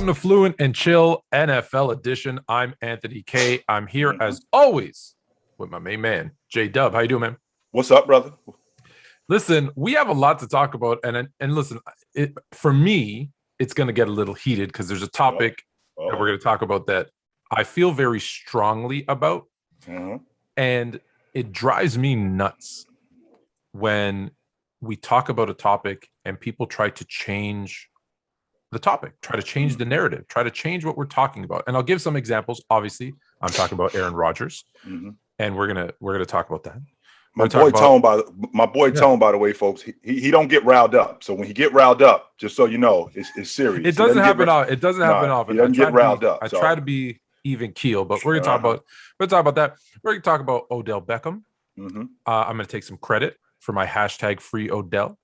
Welcome to Fluent and Chill NFL Edition. I'm Anthony K. I'm here as always with my main man, J Dub. How you doing, man? What's up, brother? Listen, we have a lot to talk about, and listen, for me, it's going to get a little heated because there's a topic that we're going to talk about that I feel very strongly about, and it drives me nuts when we talk about a topic and people try to change the topic, try to change the narrative, try to change what we're talking about. And I'll give some examples. Obviously, I'm talking about Aaron Rodgers, and we're gonna talk about that. My boy Tone, by the way, folks, he don't get riled up. So when he get riled up, just so you know, it's serious. It doesn't happen often. It doesn't happen often. He doesn't get riled up. I try to be even keel, but we're gonna talk about that. We're gonna talk about Odell Beckham. I'm gonna take some credit for my hashtag free Odell,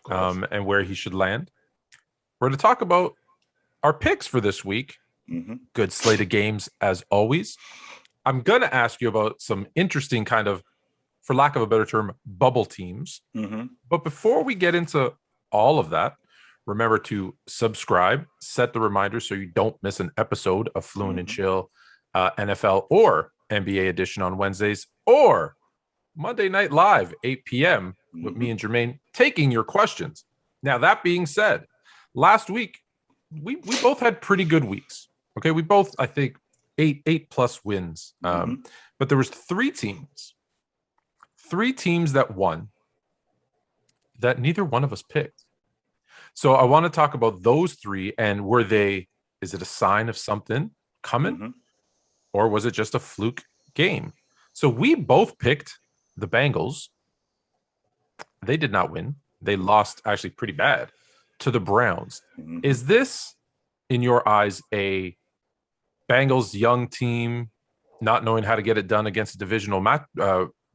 and where he should land. We're going to talk about our picks for this week. Good slate of games as always. I'm going to ask you about some interesting kind of, for lack of a better term, bubble teams. But before we get into all of that, remember to subscribe, set the reminder so you don't miss an episode of Fluent and Chill NFL or NBA edition on Wednesdays, or Monday Night Live, 8 p.m. with me and Jermaine taking your questions. Now, that being said, last week, we both had pretty good weeks. Okay, we both, I think, eight plus wins. But there was three teams that won that neither one of us picked. So I want to talk about those three, and is it a sign of something coming? Or was it just a fluke game? So we both picked the Bengals. They did not win. They lost actually pretty bad to the Browns. Is this, in your eyes, a Bengals young team not knowing how to get it done against a divisional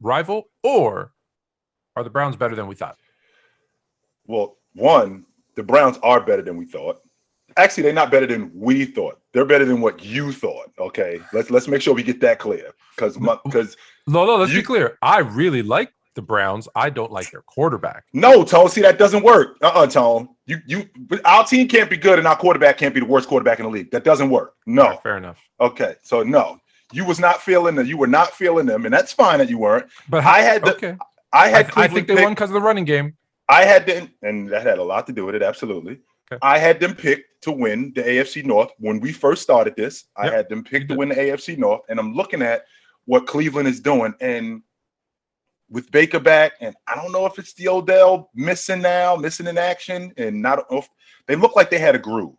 rival, or are the Browns better than we thought? Well, one, the Browns are better than we thought. Actually, they're not better than we thought. They're better than what you thought. Okay, let's make sure we get that clear. Let's be clear. I really like the Browns. I don't like their quarterback. No, Tone. See, that doesn't work. Tone. Our team can't be good, and our quarterback can't be the worst quarterback in the league. That doesn't work. No. Right, fair enough. Okay, so no, you were not feeling them, and that's fine that you weren't. But I think they won because of the running game. I had them, and that had a lot to do with it. Absolutely. Okay. I had them picked to win the AFC North when we first started this. I had them picked to win the AFC North, and I'm looking at what Cleveland is doing, and with Baker back, and I don't know if it's the Odell missing in action, and they look like they had a groove.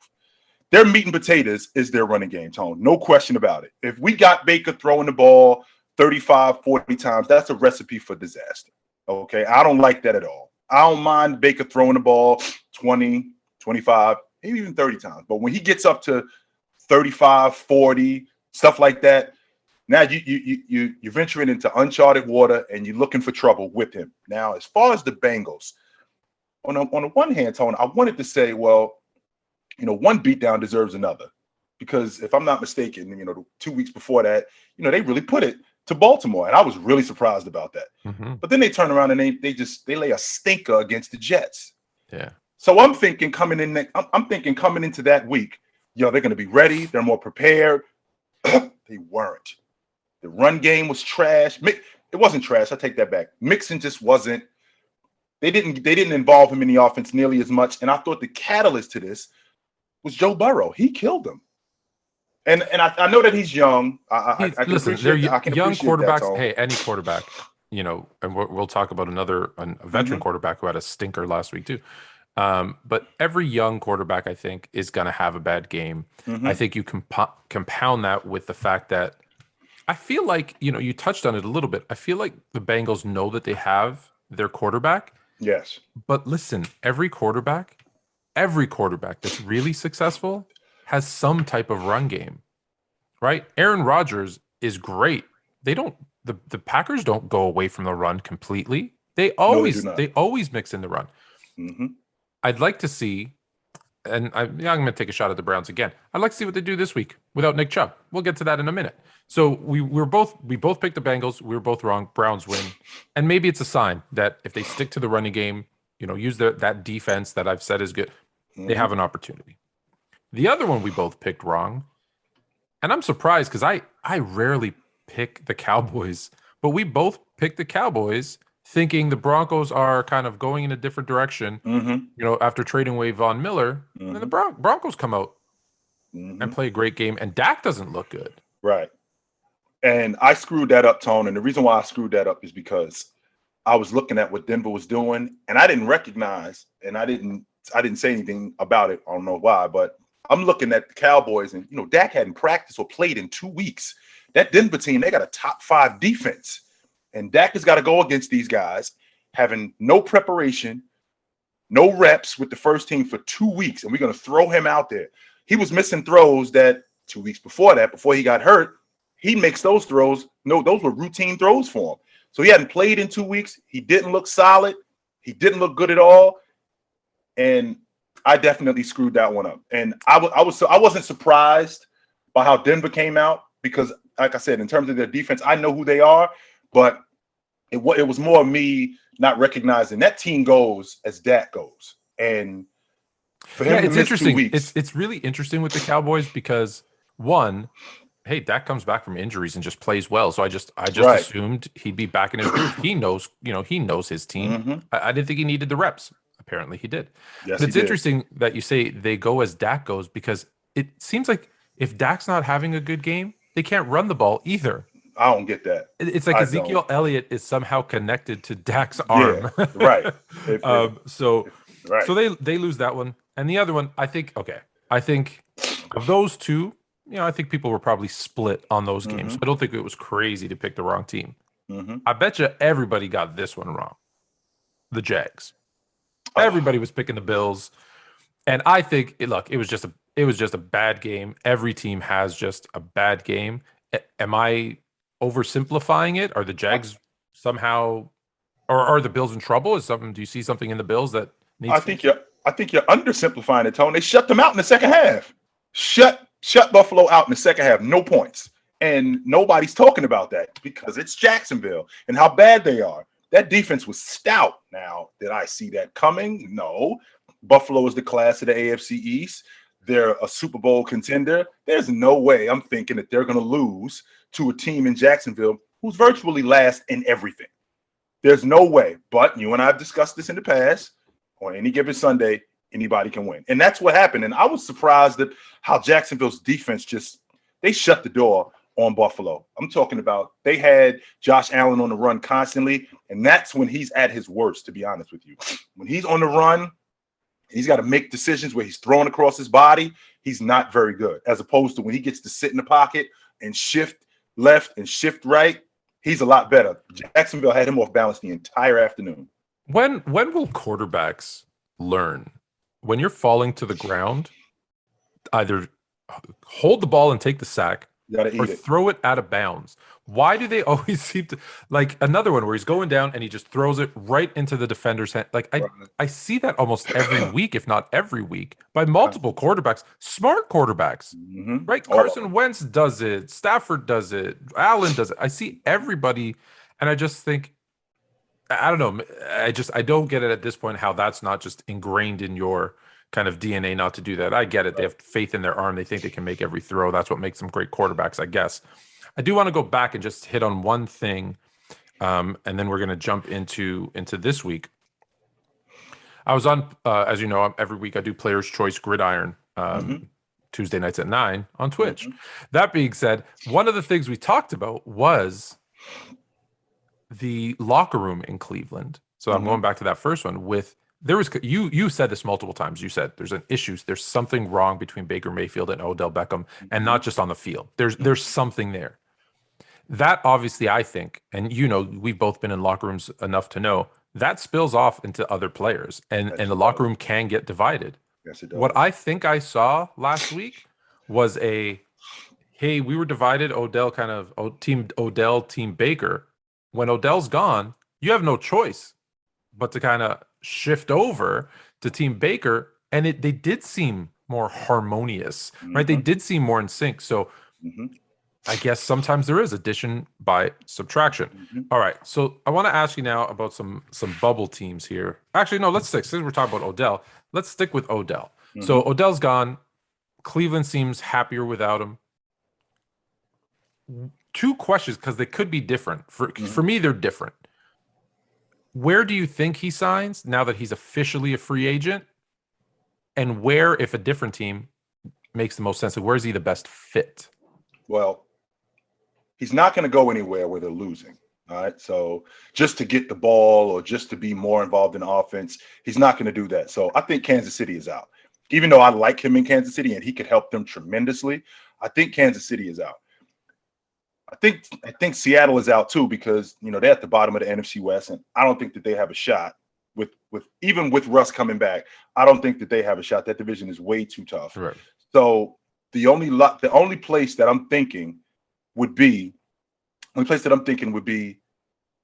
Their meat and potatoes is their running game, Tone. No question about it. If we got Baker throwing the ball 35, 40 times, that's a recipe for disaster. Okay, I don't like that at all. I don't mind Baker throwing the ball 20, 25, maybe even 30 times. But when he gets up to 35, 40, stuff like that, now you're venturing into uncharted water, and you're looking for trouble with him. Now, as far as the Bengals, on the one hand, Tone, I wanted to say, well, one beatdown deserves another, because if I'm not mistaken, 2 weeks before that, they really put it to Baltimore, and I was really surprised about that. But then they turn around and they lay a stinker against the Jets. Yeah. So I'm thinking coming into that week, they're going to be ready. They're more prepared. They weren't. The run game was trash. It wasn't trash. I take that back. Mixon just wasn't. They didn't involve him in the offense nearly as much. And I thought the catalyst to this was Joe Burrow. He killed them. And I know that he's young. Listen, they're young quarterbacks. Hey, any quarterback, and we'll talk about a veteran quarterback who had a stinker last week too. But every young quarterback, I think, is going to have a bad game. I think you compound that with the fact that I feel like, you touched on it a little bit. I feel like the Bengals know that they have their quarterback. Yes. But listen, every quarterback that's really successful has some type of run game, right? Aaron Rodgers is great. The Packers don't go away from the run completely. They always mix in the run. I'd like to see, and I'm going to take a shot at the Browns again. I'd like to see what they do this week without Nick Chubb. We'll get to that in a minute. So we both picked the Bengals. We were both wrong. Browns win, and maybe it's a sign that if they stick to the running game, use that defense that I've said is good, they have an opportunity. The other one we both picked wrong. And I'm surprised because I rarely pick the Cowboys, but we both picked the Cowboys thinking the Broncos are kind of going in a different direction, after trading away Von Miller. And then the Broncos come out and play a great game, and Dak doesn't look good. Right. And I screwed that up, Tone. And the reason why I screwed that up is because I was looking at what Denver was doing, and I didn't recognize, and I didn't say anything about it. I don't know why, but I'm looking at the Cowboys, and Dak hadn't practiced or played in 2 weeks. That Denver team, they got a top 5 defense, and Dak has got to go against these guys having no preparation, no reps with the first team for 2 weeks, and we're going to throw him out there. He was missing throws that 2 weeks before that, before he got hurt. He makes those throws. No, those were routine throws for him. So he hadn't played in 2 weeks. He didn't look solid. He didn't look good at all. And I definitely screwed that one up. And I wasn't surprised by how Denver came out because, like I said, in terms of their defense, I know who they are. But it was more me not recognizing that team goes as Dak goes. And for him to miss interesting. 2 weeks, it's really interesting with the Cowboys because one, hey, Dak comes back from injuries and just plays well. So I just assumed he'd be back in his groove. He knows, he knows his team. I didn't think he needed the reps. Apparently he did. Yes, but it's interesting that you say they go as Dak goes because it seems like if Dak's not having a good game, they can't run the ball either. I don't get that. It's like Ezekiel Elliott is somehow connected to Dak's arm. Yeah, right. So they lose that one. And the other one, I think of those two, I think people were probably split on those games. I don't think it was crazy to pick the wrong team. I bet you everybody got this one wrong. The Jags. Everybody was picking the Bills. And I think, look, it was just a bad game. Every team has just a bad game. Am I oversimplifying it? Are the Jags somehow, or are the Bills in trouble? Do you see something in the Bills that needs? I think you're undersimplifying it, Tone. They shut them out in the second half. Shut Buffalo out in the second half. No points. And nobody's talking about that because it's Jacksonville and how bad they are. That defense was stout. Now, did I see that coming? No. Buffalo is the class of the AFC East. They're a Super Bowl contender. There's no way I'm thinking that they're going to lose to a team in Jacksonville who's virtually last in everything. There's no way. But you and I have discussed this in the past. On any given Sunday, anybody can win. And that's what happened. And I was surprised at how Jacksonville's defense they shut the door on Buffalo. I'm talking about they had Josh Allen on the run constantly, and that's when he's at his worst, to be honest with you. When he's on the run, he's got to make decisions where he's throwing across his body. He's not very good, as opposed to when he gets to sit in the pocket and shift left and shift right, he's a lot better. Jacksonville had him off balance the entire afternoon. When will quarterbacks learn when you're falling to the ground, either hold the ball and take the sack or throw it out of bounds? Why do they always seem to, like another one where he's going down and he just throws it right into the defender's hand? Like I see that almost every week, if not every week, by multiple quarterbacks, smart quarterbacks, right? Carson Wentz does it. Stafford does it. Allen does it. I see everybody. And I just think, I don't know. I don't get it at this point, how that's not just ingrained in your kind of DNA not to do that. I get it. They have faith in their arm. They think they can make every throw. That's what makes them great quarterbacks, I guess. I do want to go back and just hit on one thing, and then we're going to jump into this week. I was on, as you know, every week I do Player's Choice Gridiron, Tuesday nights at 9 on Twitch. That being said, one of the things we talked about was the locker room in Cleveland. So I'm going back to that first one with, there was, you said this multiple times. You said there's an issue. There's something wrong between Baker Mayfield and Odell Beckham, and not just on the field. There's something there. That obviously, I think, and we've both been in locker rooms enough to know that spills off into other players, and the locker room can get divided. Yes, it does. What I think I saw last week was hey, we were divided. Odell team Odell, team Baker. When Odell's gone, you have no choice but to kind of shift over to Team Baker, and they did seem more harmonious, right? They did seem more in sync. So I guess sometimes there is addition by subtraction. All right, so I want to ask you now about some bubble teams here. Actually, no, let's stick. Since we're talking about Odell, let's stick with Odell. So Odell's gone. Cleveland seems happier without him. Two questions, because they could be different. For me, they're different. Where do you think he signs now that he's officially a free agent? And where, if a different team makes the most sense, where is he the best fit? Well, he's not going to go anywhere where they're losing. All right. So just to get the ball or just to be more involved in offense, he's not going to do that. So I think Kansas City is out. Even though I like him in Kansas City and he could help them tremendously, I think Kansas City is out. I think Seattle is out too, because they're at the bottom of the NFC West, and I don't think that they have a shot with even with Russ coming back. I don't think that they have a shot. That division is way too tough. Right. So the only place that I'm thinking would be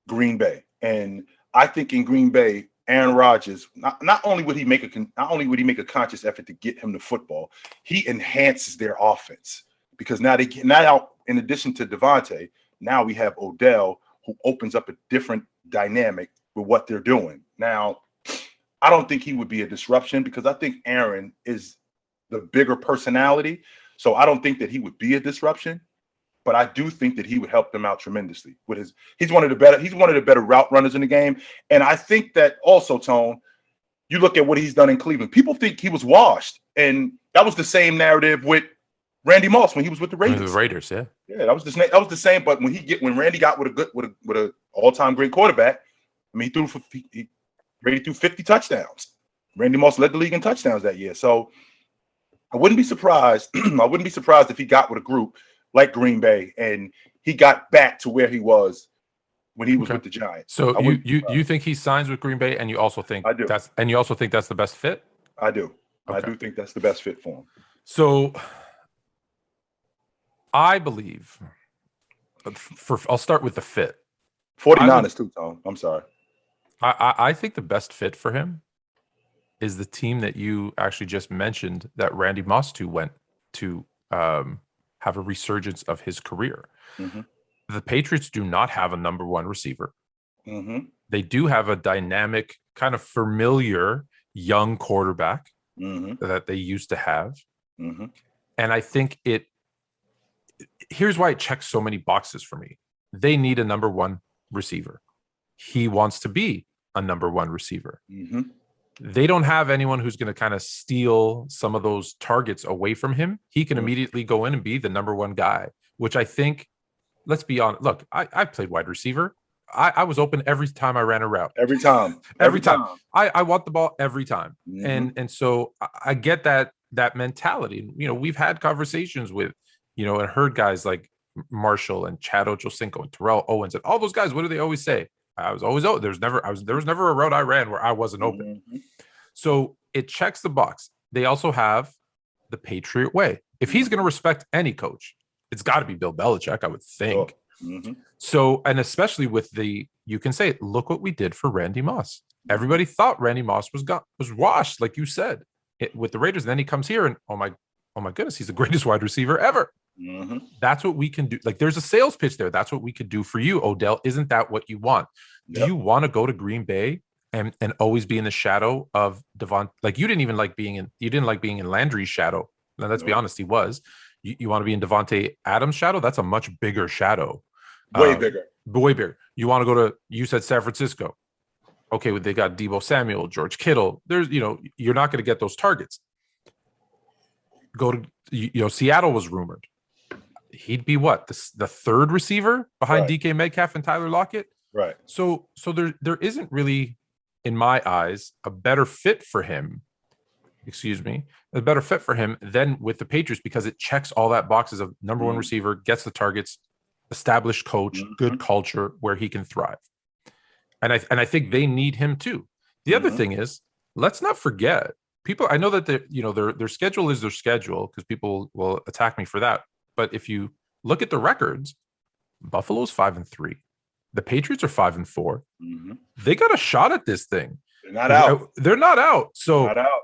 Green Bay, and I think in Green Bay, Aaron Rodgers, not only would he make a conscious effort to get him the football, he enhances their offense, because now in addition to Devontae, now we have Odell, who opens up a different dynamic with what they're doing. Now, I don't think he would be a disruption, because I think Aaron is the bigger personality. So I don't think that he would be a disruption, but I do think that he would help them out tremendously with he's one of the better route runners in the game. And I think that also, Tone, you look at what he's done in Cleveland, people think he was washed. And that was the same narrative with Randy Moss when he was with the Raiders. The Raiders, yeah. Yeah, that was the same. But when Randy got with a all-time great quarterback, I mean, Brady threw 50 touchdowns. Randy Moss led the league in touchdowns that year. So I wouldn't be surprised. I wouldn't be surprised if he got with a group like Green Bay and he got back to where he was when he was with the Giants. So you think he signs with Green Bay, and you also think that's the best fit? I do. Okay. I do think that's the best fit for him. So I believe I'll start with the fit. 49ers too, Tom. I'm sorry. I think the best fit for him is the team that you actually just mentioned that Randy Moss went to have a resurgence of his career. Mm-hmm. The Patriots do not have a number one receiver. Mm-hmm. They do have a dynamic, kind of familiar young quarterback that they used to have. Mm-hmm. And I think here's why it checks so many boxes for me. They need a number one receiver. He wants to be a number one receiver. Mm-hmm. They don't have anyone who's going to kind of steal some of those targets away from him. He can immediately go in and be the number one guy, which I think, let's be honest. Look, I played wide receiver. I was open every time I ran a route. Every time. I want the ball every time. Mm-hmm. And so I get that mentality. We've had conversations with, and heard guys like Marshall and Chad Ochocinco and Terrell Owens and all those guys. What do they always say? I was always open. There was never a route I ran where I wasn't open. Mm-hmm. So it checks the box. They also have the Patriot way. If he's going to respect any coach, it's got to be Bill Belichick, I would think. Oh. Mm-hmm. So, and especially with you can say, look what we did for Randy Moss. Everybody thought Randy Moss was washed, like you said, with the Raiders. And then he comes here and oh my goodness, he's the greatest wide receiver ever. Mm-hmm. That's what we can do. Like, there's a sales pitch there. That's what we could do for you, Odell. Isn't that what you want? Yep. Do you want to go to Green Bay and always be in the shadow of Devon? Like, you didn't like being in Landry's shadow. Now, let's be honest, he was. You want to be in Devontae Adams' shadow? That's a much bigger shadow. Way bigger. You want to go to, you said San Francisco. Okay, well, they got Deebo Samuel, George Kittle. There's, you're not going to get those targets. Go to, Seattle was rumored. He'd be what? The third receiver behind DK Metcalf and Tyler Lockett? Right. So there isn't really, in my eyes, a better fit for him. A better fit for him than with the Patriots, because it checks all that boxes of number one receiver, gets the targets, established coach, good culture where he can thrive. And I think they need him too. The other thing is, let's not forget, people, I know that their schedule is their schedule, because people will attack me for that. But if you look at the records, Buffalo's 5-3. The Patriots are 5-4. Mm-hmm. They got a shot at this thing. They're not out. They're not out. So not out.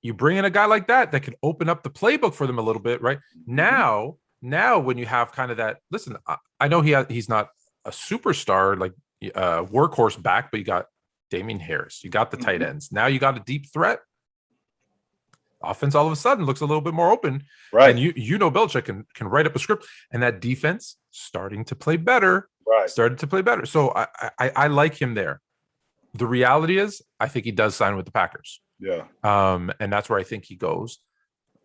You bring in a guy like that can open up the playbook for them a little bit, right? Mm-hmm. Now when you have kind of that, listen, I know he's not a superstar, like workhorse back, but you got Damian Harris, you got the tight ends. Now you got a deep threat. Offense all of a sudden looks a little bit more open. Right. And you know Belichick can write up a script, and that defense starting to play better. Right. Started to play better. So I like him there. The reality is, I think he does sign with the Packers. Yeah. And that's where I think he goes.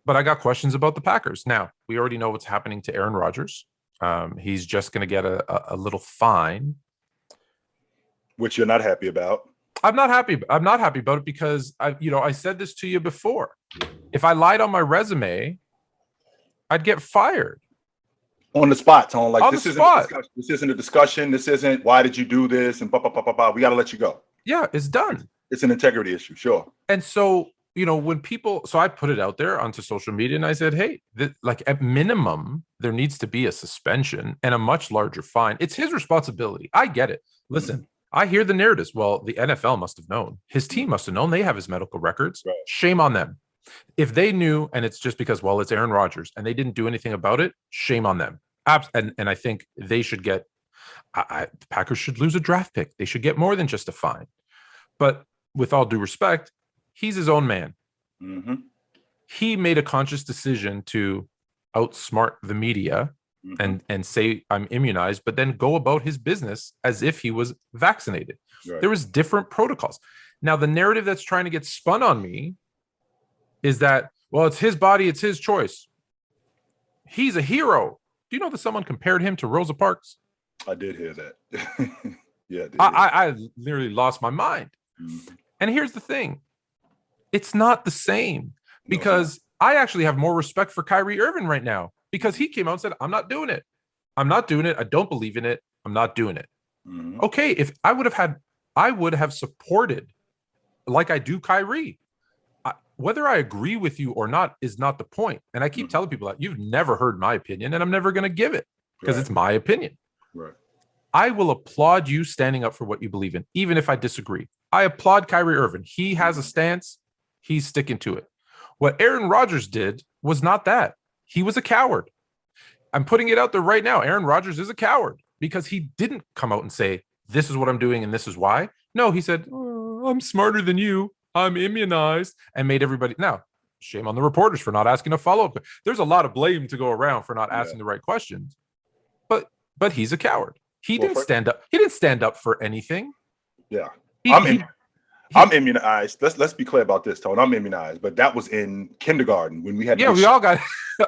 But I got questions about the Packers. Now, we already know what's happening to Aaron Rodgers. He's just going to get a little fine, which you're not happy about. I'm not happy about it because I said this to you before. If I lied on my resume, I'd get fired. On the spot, Tone. Like, this isn't a discussion. This isn't why did you do this and we got to let you go. Yeah, it's done. It's an integrity issue, sure. And so, when so I put it out there onto social media and I said, hey, at minimum, there needs to be a suspension and a much larger fine. It's his responsibility. I get it. Listen, I hear the narratives. Well, the NFL must have known. His team must have known. They have his medical records. Right. Shame on them. If they knew, and it's just because, well, it's Aaron Rodgers and they didn't do anything about it, shame on them. And I think they should get, the Packers should lose a draft pick. They should get more than just a fine. But with all due respect, he's his own man. Mm-hmm. He made a conscious decision to outsmart the media and say I'm immunized, but then go about his business as if he was vaccinated. Right. There was different protocols. Now, the narrative that's trying to get spun on me is that, well, it's his body, it's his choice. He's a hero. Do you know that someone compared him to Rosa Parks? I did hear that. Yeah, I literally lost my mind. Mm-hmm. And here's the thing. It's not the same because I actually have more respect for Kyrie Irving right now because he came out and said, I'm not doing it. I'm not doing it. I don't believe in it. I'm not doing it. Mm-hmm. Okay. If I would have supported like I do Kyrie. Whether I agree with you or not is not the point. And I keep telling people that you've never heard my opinion and I'm never going to give it because it's my opinion. Right. I will applaud you standing up for what you believe in, even if I disagree. I applaud Kyrie Irving. He has a stance. He's sticking to it. What Aaron Rodgers did was not that. He was a coward. I'm putting it out there right now. Aaron Rodgers is a coward because he didn't come out and say, this is what I'm doing and this is why. No, he said, I'm smarter than you. I'm immunized, and made everybody. Now, shame on the reporters for not asking a follow-up. There's a lot of blame to go around for not asking the right questions. But he's a coward. He didn't stand up. He didn't stand up for anything. Yeah. I'm immunized. Let's be clear about this, Tone. I'm immunized, but that was in kindergarten when we had. Yeah, we all got.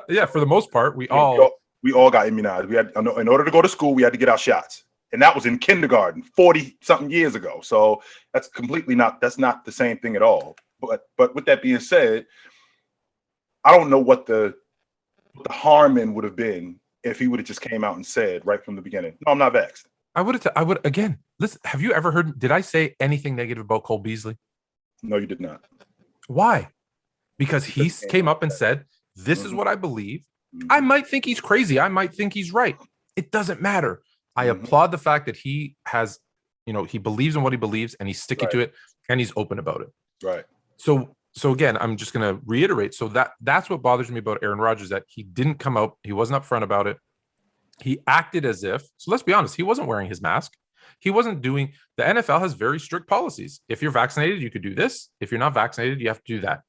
Yeah, for the most part, we all got immunized. We had, in order to go to school, we had to get our shots. And that was in kindergarten 40-something years ago. So that's that's not the same thing at all. But with that being said, I don't know what the harm in would have been if he would have just came out and said right from the beginning, no, I'm not vaxxed. I would again, listen, have you ever heard, did I say anything negative about Cole Beasley? No, you did not. Why? Because he came up and said, this is what I believe. I might think he's crazy. I might think he's right. It doesn't matter. I applaud the fact that he has, he believes in what he believes and he's sticking to it and he's open about it. Right. So again, I'm just going to reiterate. So that's what bothers me about Aaron Rodgers, that he didn't come out. He wasn't upfront about it. He acted as if, so let's be honest, he wasn't wearing his mask. He wasn't doing, the NFL has very strict policies. If you're vaccinated, you could do this. If you're not vaccinated, you have to do that.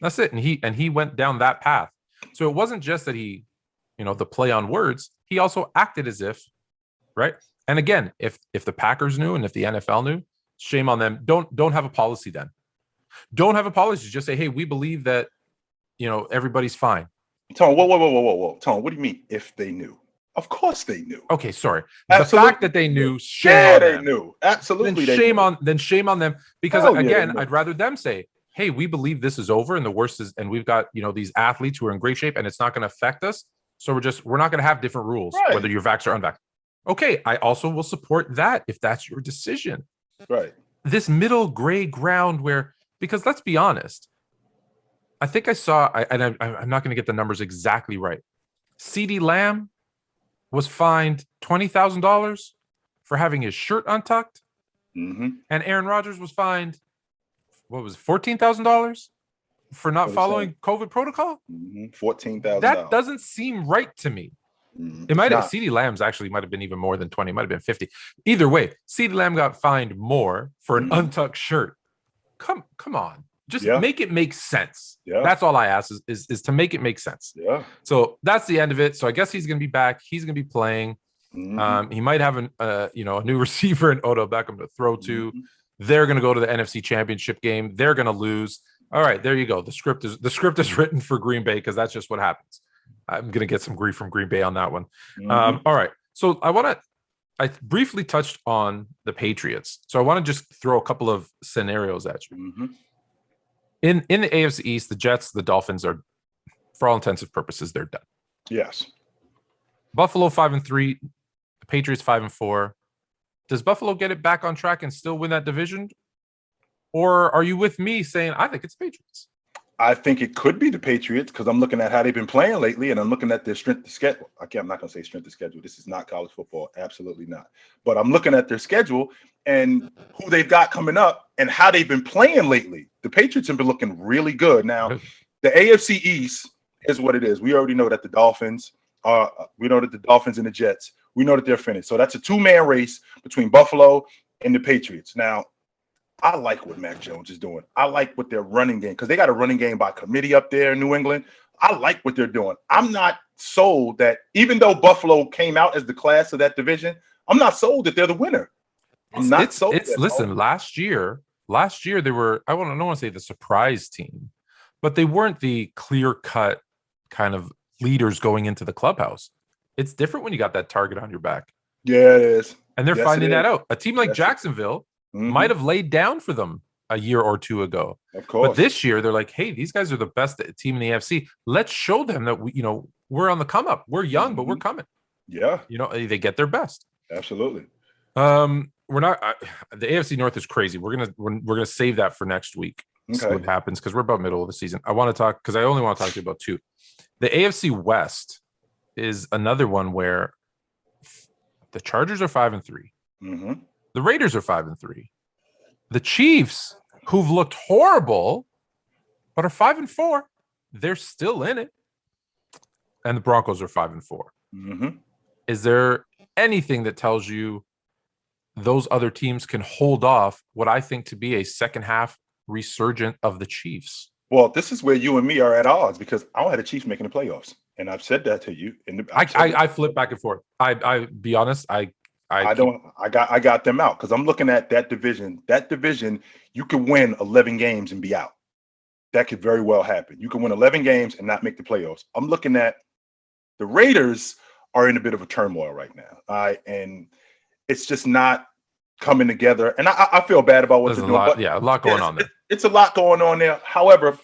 That's it. And he went down that path. So it wasn't just that he, the play on words, he also acted as if, right? And again, if the Packers knew and if the NFL knew, shame on them. Don't have a policy then. Don't have a policy. Just say, hey, we believe that, everybody's fine. Tone, whoa. Tone, what do you mean if they knew? Of course they knew. Okay, sorry. Absolutely. The fact that they knew, shame on them. They knew. Absolutely. Then shame on them. Because again, I'd rather them say, hey, we believe this is over and the worst is, and we've got, these athletes who are in great shape and it's not going to affect us. So we're not going to have different rules, whether you're vaxxed or unvaxxed. Okay, I also will support that if that's your decision. Right. This middle gray ground where, because let's be honest, I think I saw, and I'm not going to get the numbers exactly right. CeeDee Lamb was fined $20,000 for having his shirt untucked. Mm-hmm. And Aaron Rodgers was fined, what was it, $14,000 for not following COVID protocol? Mm-hmm. $14,000. That doesn't seem right to me. It might have, CeeDee Lamb's actually might have been even more than 20, might have been 50. Either way, CeeDee Lamb got fined more for an untucked shirt. Come on. Just make it make sense. Yeah. That's all I ask is to make it make sense. Yeah. So that's the end of it. So I guess he's going to be back. He's going to be playing. He might have a new receiver in Odell Beckham to throw to. They're going to go to the NFC Championship game. They're going to lose. All right, there you go. The script is written for Green Bay because that's just what happens. I'm going to get some grief from Green Bay on that one. All right. So I briefly touched on the Patriots. So I want to just throw a couple of scenarios at you. In the AFC East, the Jets, the Dolphins are, for all intents and purposes, they're done. Yes. Buffalo 5-3, the Patriots 5-4. Does Buffalo get it back on track and still win that division? Or are you with me saying I think it's Patriots? I think it could be the Patriots because I'm looking at how they've been playing lately, and I'm looking at their strength of schedule. I'm not going to say strength of schedule. This is not college football. Absolutely not. But I'm looking at their schedule and who they've got coming up and how they've been playing lately. The Patriots have been looking really good. Now, the AFC East is what it is. We already know that the Dolphins we know that the Dolphins and the Jets, we know that they're finished. So that's a two-man race between Buffalo and the Patriots. Now, I like what Mac Jones is doing. I like what their running game, because they got a running game by committee up there in New England. I like what they're doing. I'm not sold that, even though Buffalo came out as the class of that division, I'm not sold that they're the winner. I'm not sold. Listen, last year they were, I don't want to say the surprise team, but they weren't the clear-cut kind of leaders going into the clubhouse. It's different when you got that target on your back. Yeah, it is. And they're finding that out. A team like Jacksonville might have laid down for them a year or two ago. Of course. But this year they're like, hey, these guys are the best team in the AFC. Let's show them that we're on the come up. We're young, but we're coming. Yeah. They get their best. Absolutely. We're not the AFC North is crazy. We're gonna save that for next week. Okay. See what happens because we're about middle of the season. I want to talk because I only want to talk to you about two. The AFC West is another one where the Chargers are 5-3. The Raiders are 5-3. The Chiefs, who've looked horrible, but are 5-4, they're still in it. And the Broncos are 5-4. Is there anything that tells you those other teams can hold off what I think to be a second half resurgent of the Chiefs? Well, this is where you and me are at odds because I don't have the Chiefs making the playoffs, and I've said that to you. I flip back and forth. I be honest. I got them out because I'm looking at that division. That division, you could win 11 games and be out. That could very well happen. You can win 11 games and not make the playoffs. I'm looking at the Raiders are in a bit of a turmoil right now. And it's just not coming together. And I feel bad about what they're doing. A lot going on there. It's a lot going on there. However,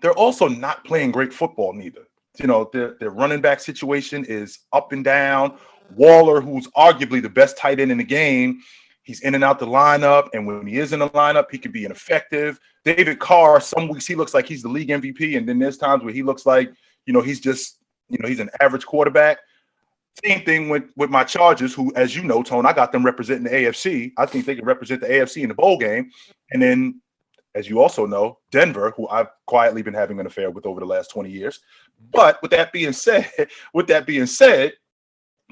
they're also not playing great football neither. Their running back situation is up and down. Waller, who's arguably the best tight end in the game, he's in and out the lineup. And when he is in the lineup, he can be ineffective. David Carr, some weeks he looks like he's the league MVP. And then there's times where he looks like, he's just, he's an average quarterback. Same thing with my Chargers, who, as you know, Tone, I got them representing the AFC. I think they can represent the AFC in the bowl game. And then, as you also know, Denver, who I've quietly been having an affair with over the last 20 years. But with that being said,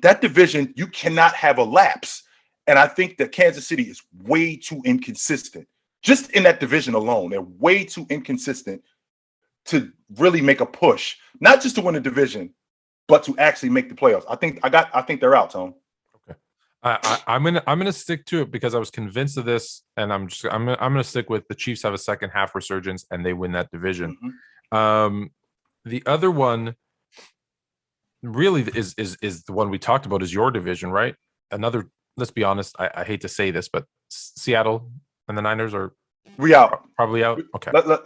that division, you cannot have a lapse. And I think that Kansas City is way too inconsistent. Just in that division alone, they're way too inconsistent to really make a push, not just to win a division, but to actually make the playoffs. I think they're out, Tom. Okay. I'm gonna stick to it because I was convinced of this, and I'm gonna stick with the Chiefs have a second half resurgence and they win that division. The other one really is the one we talked about is your division, right? Another, let's be honest, I hate to say this, but Seattle and the Niners are probably out. Okay. Let's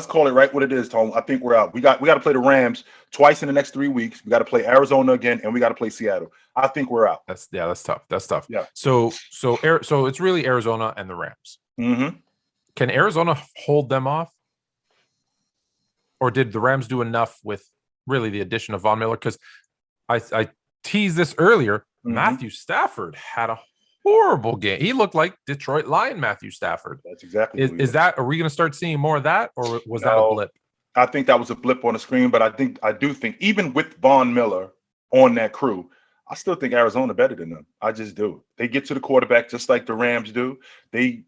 call it right what it is, Tom. I think we're out. We got to play the Rams twice in the next 3 weeks. We got to play Arizona again, and we got to play Seattle. I think we're out. That's tough. Yeah. So it's really Arizona and the Rams. Can Arizona hold them off? Or did the Rams do enough with really the addition of Von Miller? Because I teased this earlier. Matthew Stafford had a horrible game. He looked like Detroit Lion Matthew Stafford. That's exactly is that. Are we going to start seeing more of that, or was that a blip? I think that was a blip on the screen, but I do think even with Von Miller on that crew, I still think Arizona better than them. I just do. They get to the quarterback just like the Rams do. They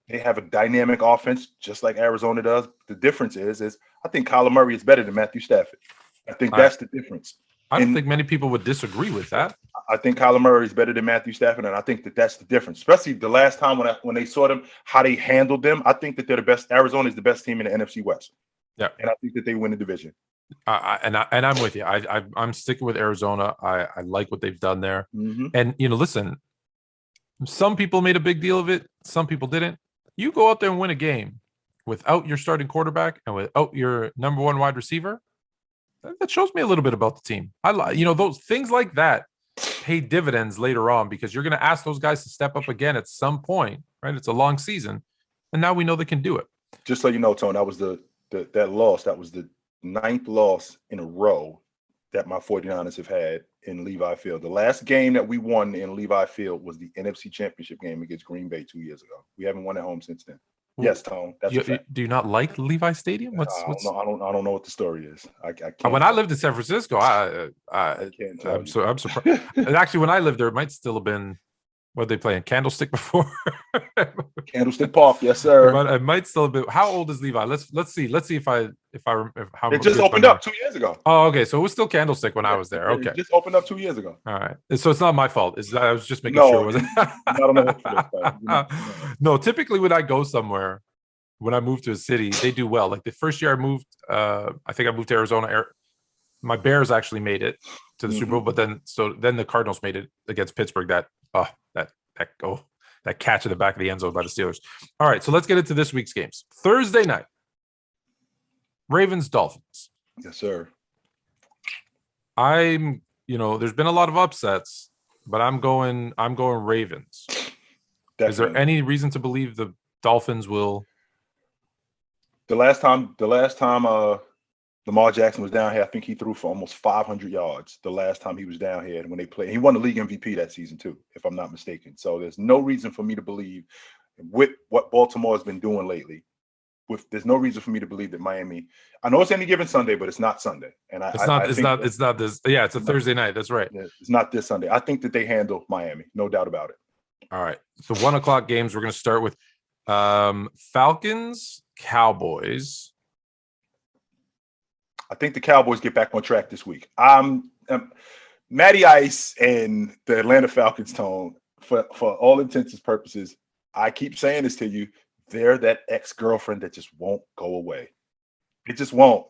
They have a dynamic offense, just like Arizona does. The difference is I think Kyler Murray is better than Matthew Stafford. I think that's the difference. I don't think many people would disagree with that. I think Kyler Murray is better than Matthew Stafford, and I think that's the difference. Especially the last time when they saw them, how they handled them. I think that they're the best. Arizona is the best team in the NFC West. Yeah, and I think that they win the division. I'm with you. I'm sticking with Arizona. I like what they've done there. Mm-hmm. And listen, some people made a big deal of it. Some people didn't. You go out there and win a game without your starting quarterback and without your number one wide receiver. That shows me a little bit about the team. Those things like that pay dividends later on because you're going to ask those guys to step up again at some point, right? It's a long season, and now we know they can do it. Just so you know, Tone, that was that loss. That was the 9th loss in a row that my 49ers have had in Levi Field. The last game that we won in Levi Field was the NFC Championship game against Green Bay 2 years ago. We haven't won at home since then. Yes, Tone. That's a fact. Do you not like Levi Stadium? I don't know what the story is. I can't. When I lived in San Francisco, I'm surprised. And actually, when I lived there, it might still have been what they playing Candlestick before. Candlestick Park, yes, sir. But it might still have been. How old is Levi? Let's see if how it just opened up 2 years ago. Oh, okay. So it was still Candlestick when I was there. Okay, it just opened up 2 years ago. All right. So it's not my fault. I was just making sure it wasn't. No, typically when I go somewhere, when I move to a city, they do well. Like the first year I moved, I think I moved to Arizona. My Bears actually made it to the Super Bowl, but then the Cardinals made it against Pittsburgh. That catch in the back of the end zone by the Steelers. All right, so let's get into this week's games. Thursday night, Ravens Dolphins. Yes, sir. There's been a lot of upsets, but I'm going Ravens. Definitely. Is there any reason to believe the Dolphins will? The last time Lamar Jackson was down here, I think he threw for almost 500 yards the last time he was down here. And when they played, he won the league MVP that season too, if I'm not mistaken. So there's no reason for me to believe with what Baltimore has been doing lately. There's no reason for me to believe that Miami. I know it's any given Sunday, but it's not Sunday. And it's not this. Yeah, it's a Thursday night. That's right. It's not this Sunday. I think that they handle Miami, no doubt about it. All right. So 1:00 games. We're going to start with Falcons, Cowboys. I think the Cowboys get back on track this week. Matty Ice and the Atlanta Falcons, Tone, for all intents and purposes, I keep saying this to you, they're that ex-girlfriend that just won't go away. It just won't.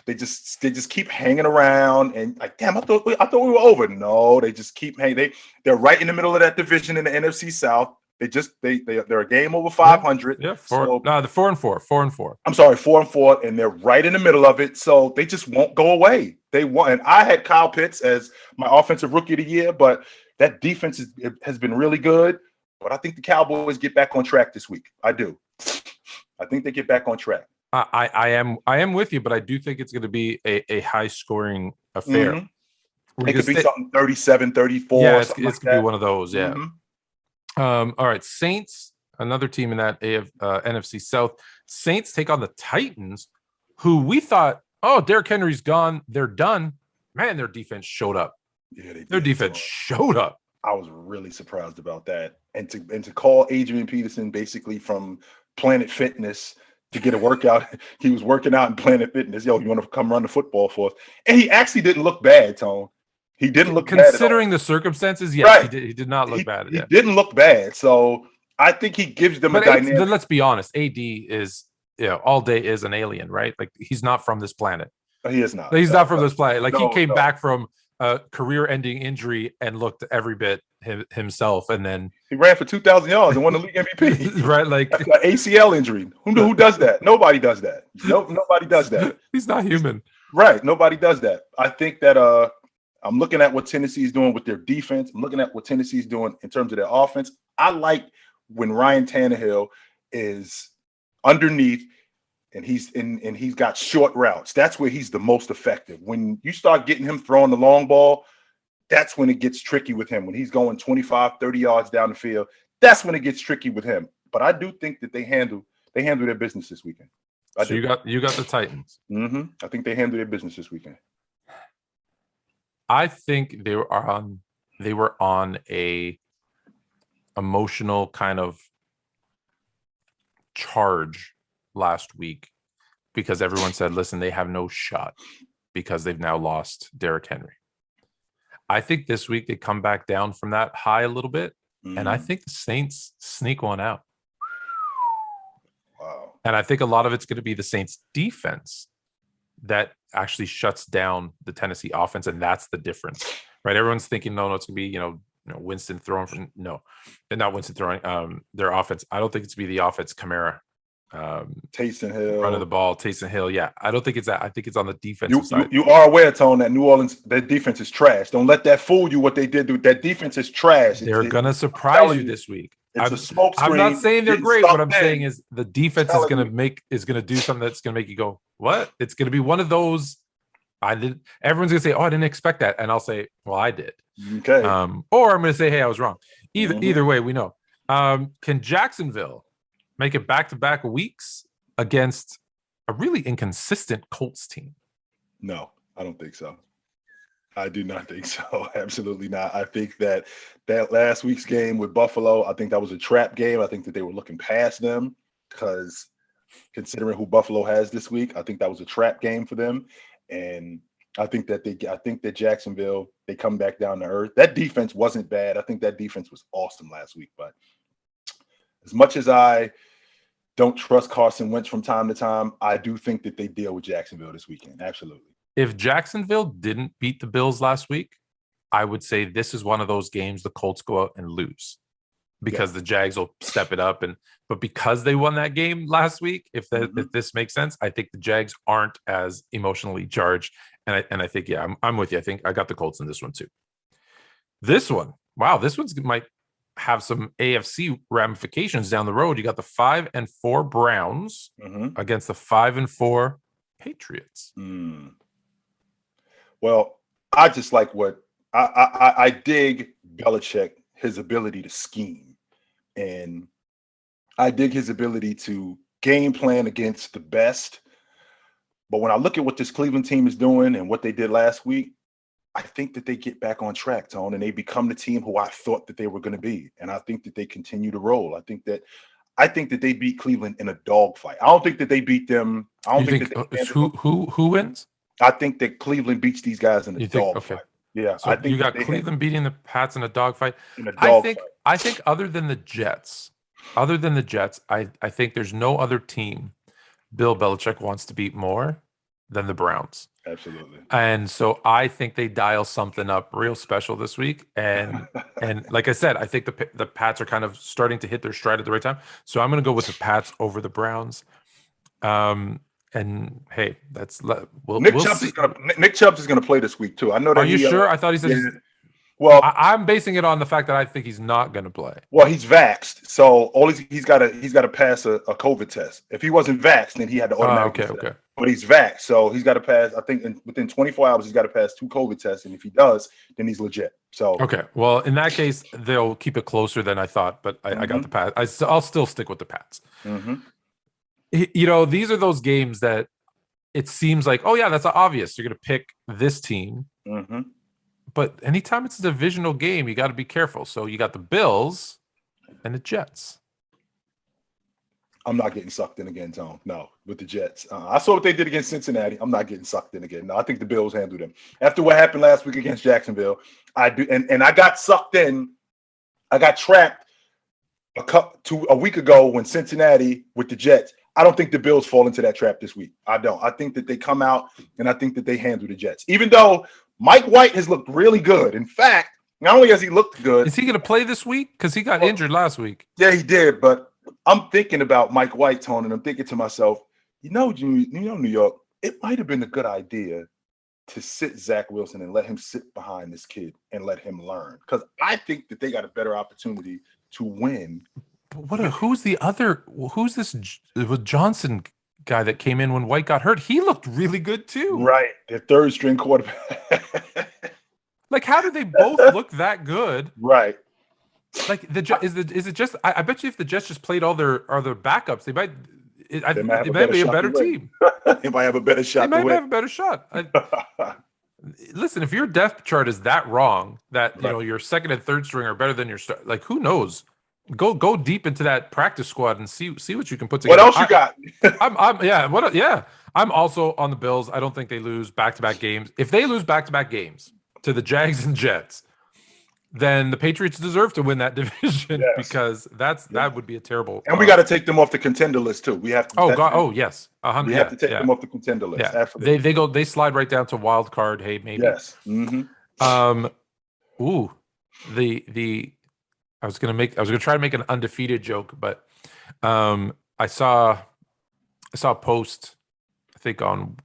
They just keep hanging around and like, damn, I thought we were over. No, they just keep hanging. They're right in the middle of that division in the NFC South. They're a game over 500. Yeah, they're 4-4. 4-4. I'm sorry, 4-4, and they're right in the middle of it. So they just won't go away. They won't. And I had Kyle Pitts as my offensive rookie of the year, but that defense has been really good. But I think the Cowboys get back on track this week. I do. I think they get back on track. I am with you, but I do think it's going to be a high scoring affair. Mm-hmm. It could be something 37-34. Yeah, it's going to be one of those. Yeah. Mm-hmm. All right, Saints, another team in that NFC South. Saints take on the Titans, who we thought, Derrick Henry's gone, they're done. Man, their defense showed up. Yeah, their defense showed up. I was really surprised about that, and to call Adrian Peterson basically from Planet Fitness to get a workout. He was working out in Planet Fitness. Yo, you want to come run the football for us? And he actually didn't look bad, Tone. He didn't look bad. Considering the circumstances, yes, right. He did not look bad. He didn't look bad. So I think he gives them a dynamic. Let's be honest. AD is, all day is an alien, right? Like he's not from this planet. He is not. He's not from this planet. Like he came back from a career-ending injury and looked every bit himself, and then he ran for 2,000 yards and won the league MVP. Right, like that's an ACL injury. Who does that? Nobody does that. Nobody does that. He's not human. Right. Nobody does that. I think that I'm looking at what Tennessee is doing with their defense. I'm looking at what Tennessee is doing in terms of their offense. I like when Ryan Tannehill is underneath and he's got short routes. That's where he's the most effective. When you start getting him throwing the long ball, that's when it gets tricky with him. When he's going 25, 30 yards down the field, that's when it gets tricky with him. But I do think that they handle their business this weekend. So you got the Titans. Mm-hmm. I think they handle their business this weekend. I think they were on a emotional kind of charge last week because everyone said, listen, they have no shot because they've now lost Derrick Henry. I think this week they come back down from that high a little bit, and I think the Saints sneak one out. Wow. And I think a lot of it's going to be the Saints defense that actually shuts down the Tennessee offense, and that's the difference, right? Everyone's thinking, no, it's going to be, Winston throwing from not Winston throwing their offense. I don't think it's going to be the offense. Kamara, Taysom Hill running the ball, Taysom Hill. Yeah, I don't think it's that. I think it's on the defensive side. You are aware, Tone, that New Orleans, their defense is trash. Don't let that fool you. What they did, that defense is trash. They're gonna surprise you this week. It's a smoke screen. I'm not saying they're great. What I'm saying is the defense is gonna do something that's gonna make you go, what? It's gonna be one of those. Everyone's gonna say, oh, I didn't expect that, and I'll say, well, I did. Okay. Or I'm gonna say, hey, I was wrong. Either way, we know. Can Jacksonville make it back-to-back weeks against a really inconsistent Colts team? No, I don't think so. I do not think so. Absolutely not. I think that last week's game with Buffalo, I think that was a trap game. I think that they were looking past them because considering who Buffalo has this week, I think that was a trap game for them. And I think that Jacksonville, they come back down to earth. That defense wasn't bad. I think that defense was awesome last week. But as much as I don't trust Carson Wentz from time to time, I do think that they deal with Jacksonville this weekend. Absolutely. If Jacksonville didn't beat the Bills last week, I would say this is one of those games the Colts go out and lose because the Jags will step it up. But because they won that game last week, if this makes sense, I think the Jags aren't as emotionally charged. And I think, I'm with you. I think I got the Colts in this one too. This one, wow, this one's might have some AFC ramifications down the road. You got the 5-4 Browns against the 5-4 Patriots. Well, I just like what I dig Belichick, his ability to scheme, and I dig his ability to game plan against the best. But when I look at what this Cleveland team is doing and what they did last week, I think that they get back on track, Tone, and they become the team who I thought that they were going to be. And I think that they continue to roll. I think that they beat Cleveland in a dogfight. I don't think that they beat them. I don't think that who wins? I think that Cleveland beats these guys in a dogfight. Okay. Yeah, so I think you got Cleveland beating the Pats in a dogfight. I think other than the Jets, I think there's no other team Bill Belichick wants to beat more than the Browns. Absolutely. And so I think they dial something up real special this week. And like I said, I think the Pats are kind of starting to hit their stride at the right time. So I'm going to go with the Pats over the Browns. And hey, Nick Chubb is going to play this week too. I know that. Are you sure? I thought he said. Yeah. Well, I'm basing it on the fact that I think he's not going to play. Well, he's vaxxed, so he's got to pass a COVID test. If he wasn't vaxxed, then he had to automatically. Okay. But he's vaxxed, so he's got to pass. I think within 24 hours, he's got to pass 2 COVID tests, and if he does, then he's legit. So okay. Well, in that case, they'll keep it closer than I thought. But I got the Pats. I'll still stick with the Pats. These are those games that it seems like, oh yeah, that's obvious. You're going to pick this team. But anytime it's a divisional game, you got to be careful. So you got the Bills and the Jets. I'm not getting sucked in again, Tone. No, with the Jets. I saw what they did against Cincinnati. I'm not getting sucked in again. No, I think the Bills handled them. After what happened last week against Jacksonville, I do, and I got sucked in. I got trapped a week ago when Cincinnati with the Jets. I don't think the Bills fall into that trap this week. I don't. I think that they come out and I think that they handle the Jets. Even though Mike White has looked really good. In fact, not only has he looked good. Is he going to play this week? Because he got injured last week. Yeah, he did. But I'm thinking about Mike White, Tone, and I'm thinking to myself, New York, it might have been a good idea to sit Zach Wilson and let him sit behind this kid and let him learn. Because I think that they got a better opportunity to win. But who's this with Johnson guy that came in when White got hurt? He looked really good too. Right. The third string quarterback. Like, how do they both look that good? Right. Like is it just I bet you if the Jets just played all their backups, they might be a better team. They might have a better shot. They might have a better shot. Listen, if your depth chart is that wrong, that your second and third string are better than your start, like who knows Go deep into that practice squad and see what you can put What together. else you got? I'm also on the Bills. I don't think they lose back-to-back games. If they lose back-to-back games to the Jags and Jets, then the Patriots deserve to win that division because that would be a terrible. And we got to take them off the contender list too. We have to. Oh God! Oh yes, we have to take them off the contender list. Yeah, absolutely. They slide right down to wild card. Hey, maybe. Yes. Mm-hmm. I was gonna try to make an undefeated joke, but I saw a post, I think on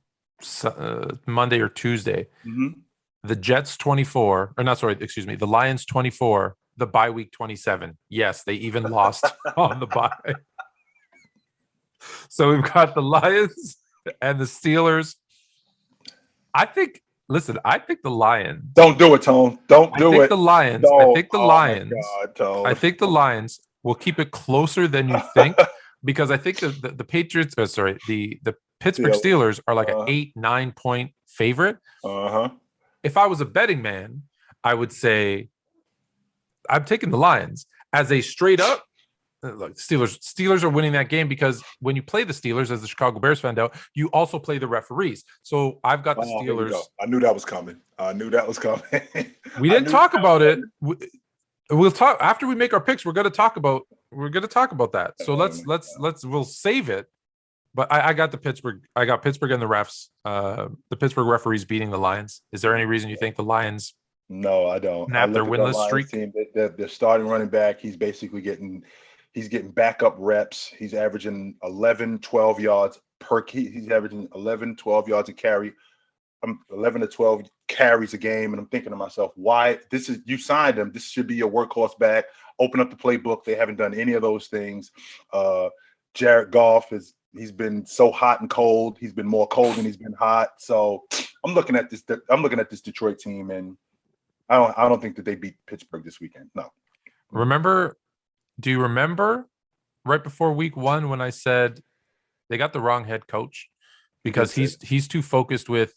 Monday or Tuesday. Mm-hmm. The Jets 24, or not, sorry, excuse me, the Lions 24, the bye week 27. Yes, they even lost on the bye. So we've got the Lions and the Steelers. I think the Lions. Don't do it, Tone. Don't do it. The Lions. No. I think the Lions. God, Tone. I think the Lions will keep it closer than you think because I think the Patriots, the Pittsburgh Steelers are like an 8-9 point favorite. If I was a betting man, I would say I'm taking the Lions as a straight up. Look, Steelers are winning that game because when you play the Steelers, as the Chicago Bears found out, you also play the referees. So I've got the Steelers. I knew that was coming. We didn't talk about it. We'll talk after we make our picks. We're going to talk about that. So we'll save it. But I got Pittsburgh and the refs. The Pittsburgh referees beating the Lions. Is there any reason you think the Lions? No, I don't. Snap their winless streak. Team, they're starting running back. He's basically getting backup reps. He's averaging 11, 12 yards per. He's averaging 11, 12 yards a carry. 11 to 12 carries a game, and I'm thinking to myself, why? You signed him. This should be your workhorse back. Open up the playbook. They haven't done any of those things. Jared Goff he's been so hot and cold. He's been more cold than he's been hot. So I'm looking at this Detroit team, and I don't think that they beat Pittsburgh this weekend. No. Do you remember right before week 1 when I said they got the wrong head coach because he's too focused with,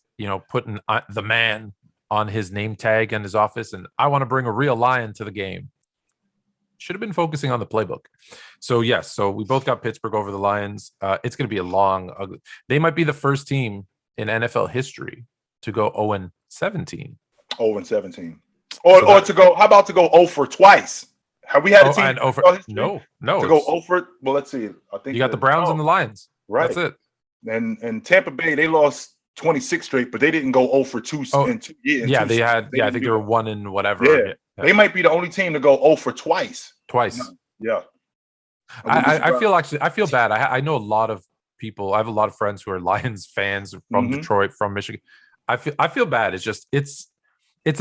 putting the man on his name tag in his office, and I want to bring a real lion to the game. Should have been focusing on the playbook. So yes, so we both got Pittsburgh over the Lions. It's going to be a long, ugly. They might be the first team in NFL history to go 0-17. 0-17. Or to go. How about to go 0 for twice? Have we had a team? No. To go 0 for. Well, let's see. I think you got the Browns and the Lions. Right. That's it. And Tampa Bay, they lost 26 straight, but they didn't go 0 for 2 in 2 years. Yeah, they had. I think they were 1 in whatever. Yeah. They might be the only team to go 0 for twice. Yeah. I feel bad. I know a lot of people. I have a lot of friends who are Lions fans from Detroit, from Michigan. I feel bad. It's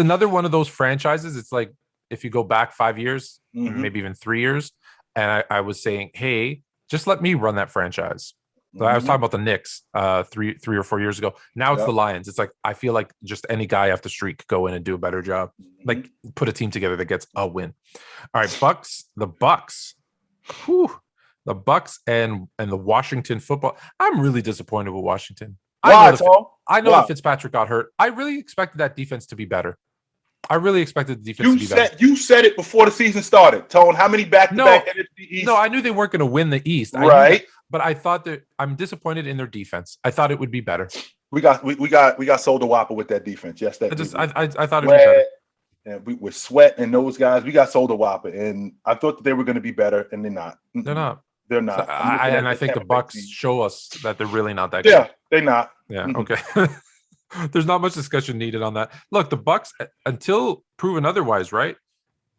another one of those franchises. It's like if you go back 5 years, maybe even 3 years, and I was saying, hey, just let me run that franchise. So I was talking about the Knicks 3 or 4 years ago. Now it's the Lions. It's like I feel like just any guy off the street could go in and do a better job. Like put a team together that gets a win. All right, the Bucks. Whew, the Bucks and the Washington football. I'm really disappointed with Washington. I know that Fitzpatrick got hurt. I really expected that defense to be better. I really expected the defense to be better. You said it before the season started. Tone, how many back-to-back NFC East? No, I knew they weren't going to win the East. Right. But I thought that I'm disappointed in their defense. I thought it would be better. We got sold a whopper with that defense. Yes, I thought it would be better. And we with Sweat and those guys, we got sold a whopper, and I thought that they were going to be better, and they're not. They're not. They're not. So I think the Bucks show us that they're really not that good. Yeah, they're not. Yeah. Okay. There's not much discussion needed on that. Look, the Bucks, until proven otherwise, right?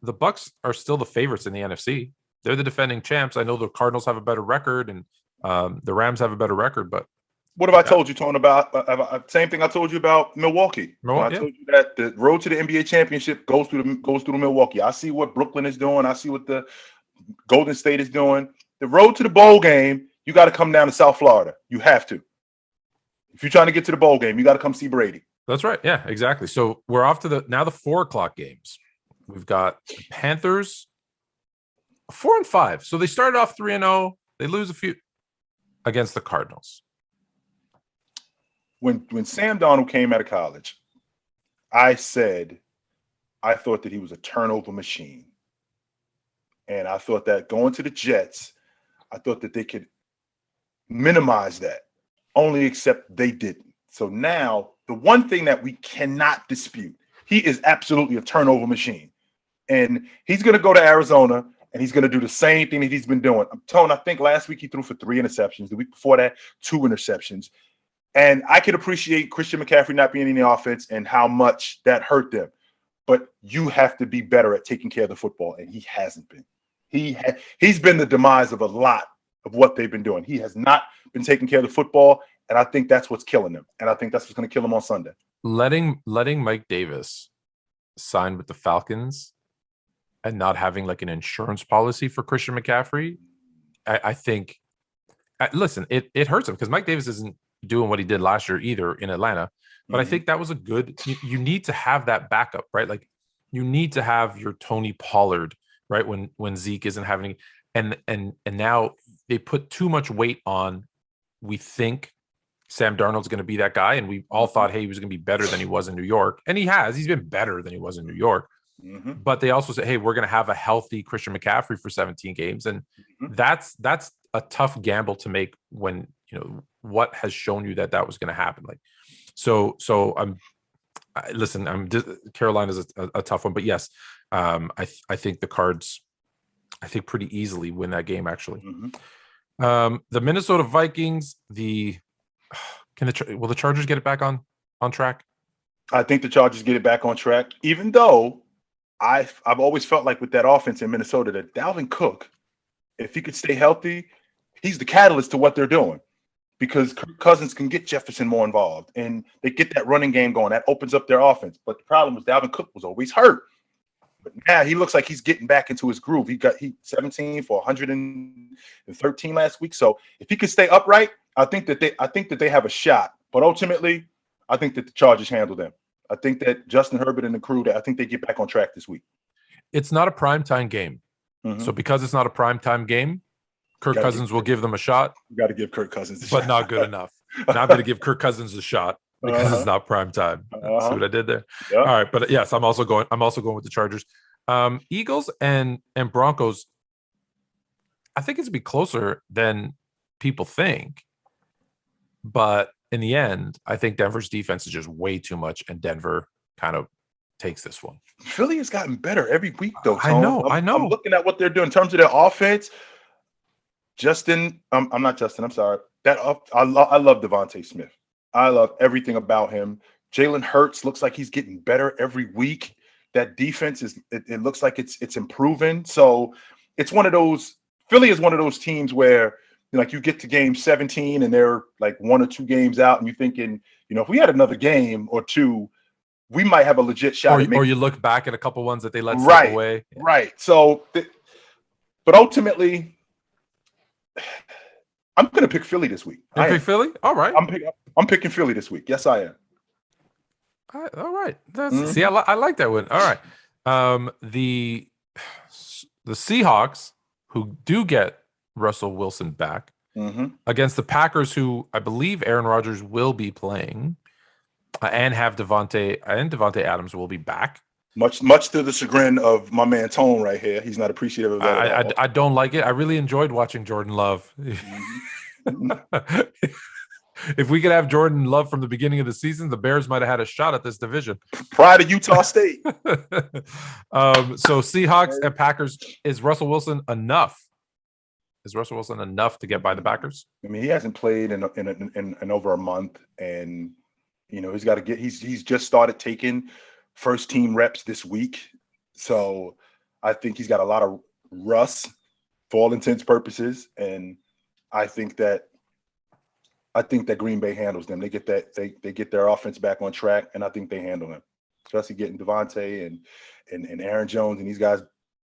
The Bucks are still the favorites in the NFC. They're the defending champs. I know the Cardinals have a better record, and the Rams have a better record. But what have I told you, Tone, about same thing I told you about Milwaukee? I told you that the road to the NBA championship goes through Milwaukee. I see what Brooklyn is doing. I see what the Golden State is doing. The road to the bowl game, you got to come down to South Florida. You have to. If you're trying to get to the bowl game, you got to come see Brady. That's right. Yeah, exactly. So we're off to the 4:00 games. We've got the Panthers 4-5. So they started off 3-0. They lose a few against the Cardinals. When Sam Darnold came out of college, I said I thought that he was a turnover machine. And I thought that going to the Jets, I thought that they could minimize that, only except they didn't. So now the one thing that we cannot dispute, he is absolutely a turnover machine. And he's going to go to Arizona and he's going to do the same thing that he's been doing. I think last week he threw for 3 interceptions. The week before that, 2 interceptions. And I can appreciate Christian McCaffrey not being in the offense and how much that hurt them. But you have to be better at taking care of the football, and he hasn't been. He's been the demise of a lot of what they've been doing. He has not been taking care of the football, and I think that's what's killing him. And I think that's what's going to kill him on Sunday. Letting Mike Davis sign with the Falcons and not having like an insurance policy for Christian McCaffrey, I think, listen, it hurts him because Mike Davis isn't doing what he did last year either in Atlanta. But I think that was a good, you need to have that backup, right? Like you need to have your Tony Pollard, right? When Zeke isn't having, and now they put too much weight on, we think Sam Darnold's going to be that guy. And we all thought, hey, he was going to be better than he was in New York. And he's been better than he was in New York. But they also said, hey, we're going to have a healthy Christian McCaffrey for 17 games. And that's a tough gamble to make when, what has shown you that was going to happen. Like, so Carolina's a tough one, but yes, I think the Cards, I think pretty easily win that game actually. The Minnesota Vikings, will the Chargers get it back on track? I think the Chargers get it back on track, even though I've always felt like with that offense in Minnesota that Dalvin Cook, if he could stay healthy, he's the catalyst to what they're doing. Because Kirk Cousins can get Jefferson more involved, and they get that running game going. That opens up their offense. But the problem was Dalvin Cook was always hurt. But now he looks like he's getting back into his groove. He 17 for 113 last week. So if he could stay upright, I think that they have a shot. But ultimately, I think that the Chargers handle them. I think that Justin Herbert and the crew, I think they get back on track this week. It's not a primetime game. So because it's not a primetime game, Kirk Cousins will give them a shot. You got to give Kirk Cousins a shot. But not good enough. Not going to give Kirk Cousins a shot because it's not prime time. See what I did there? Yeah. All right, but yes, I'm also going with the Chargers. Eagles and Broncos, I think it's going to be closer than people think. But in the end, I think Denver's defense is just way too much, and Denver kind of takes this one. Philly has gotten better every week, though, Tone. I know. I'm looking at what they're doing in terms of their offense. I'm not Justin. I'm sorry. I love Devontae Smith. I love everything about him. Jalen Hurts looks like he's getting better every week. That defense it looks like it's improving. So it's one of those. Philly is one of those teams where like you get to game 17 and they're like 1 or 2 games out, and you're thinking, if we had another game or 2, we might have a legit shot. Or you look back at a couple ones that they let slip away. Right. So, but ultimately, I'm going to pick Philly this week. You pick Philly? All right. I'm picking Philly this week. Yes, I am. All right. See, I like that one. All right. The Seahawks, who do get Russell Wilson back against the Packers, who I believe Aaron Rodgers will be playing, and have Devontae Adams will be back. Much to the chagrin of my man Tone right here. He's not appreciative of that. I don't like it. I really enjoyed watching Jordan Love. If we could have Jordan Love from the beginning of the season, the Bears might have had a shot at this division. Prior to Utah State. So Seahawks and Packers, is Russell Wilson enough? Is Russell Wilson enough to get by the Packers? I mean, he hasn't played in over a month, and he's got to get. He's just started taking first team reps this week. So I think he's got a lot of rust for all intents and purposes. And I think that Green Bay handles them. They get their offense back on track, and I think they handle them. Especially getting Devontae and Aaron Jones and these guys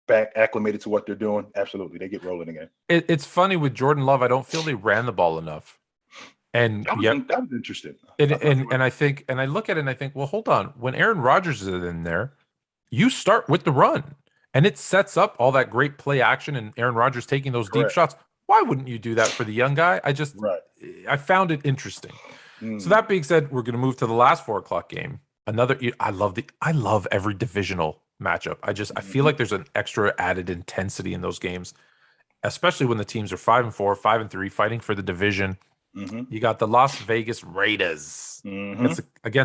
back acclimated to what they're doing. Absolutely. They get rolling again. It's funny with Jordan Love, I don't feel they ran the ball enough. And that was interesting. And I think, and I look at it and I think, well, hold on. When Aaron Rodgers is in there, you start with the run, and it sets up all that great play action and Aaron Rodgers taking those deep shots. Why wouldn't you do that for the young guy? I found it interesting. So that being said, we're going to move to the last 4:00 game. I love every divisional matchup. I feel like there's an extra added intensity in those games, especially when the teams are 5-4, 5-3, fighting for the division. You got the Las Vegas Raiders against the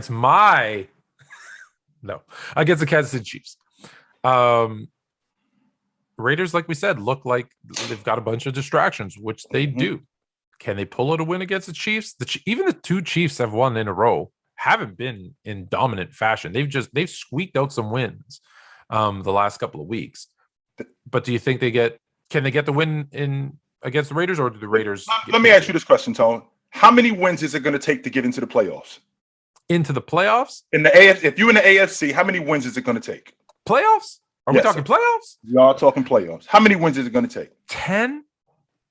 Kansas City Chiefs. Raiders, like we said, look like they've got a bunch of distractions, which they do. Can they pull out a win against the Chiefs? Even the two Chiefs have won in a row, haven't been in dominant fashion. They've squeaked out some wins the last couple of weeks. But do you think can they get the win in against the Raiders, or do the Raiders? Let me ask you this question, Tone. How many wins is it going to take to get into the playoffs? Into the playoffs? In the AFC, if you're in the AFC, how many wins is it going to take? Playoffs? Are we talking playoffs? We are talking playoffs. How many wins is it going to take? 10.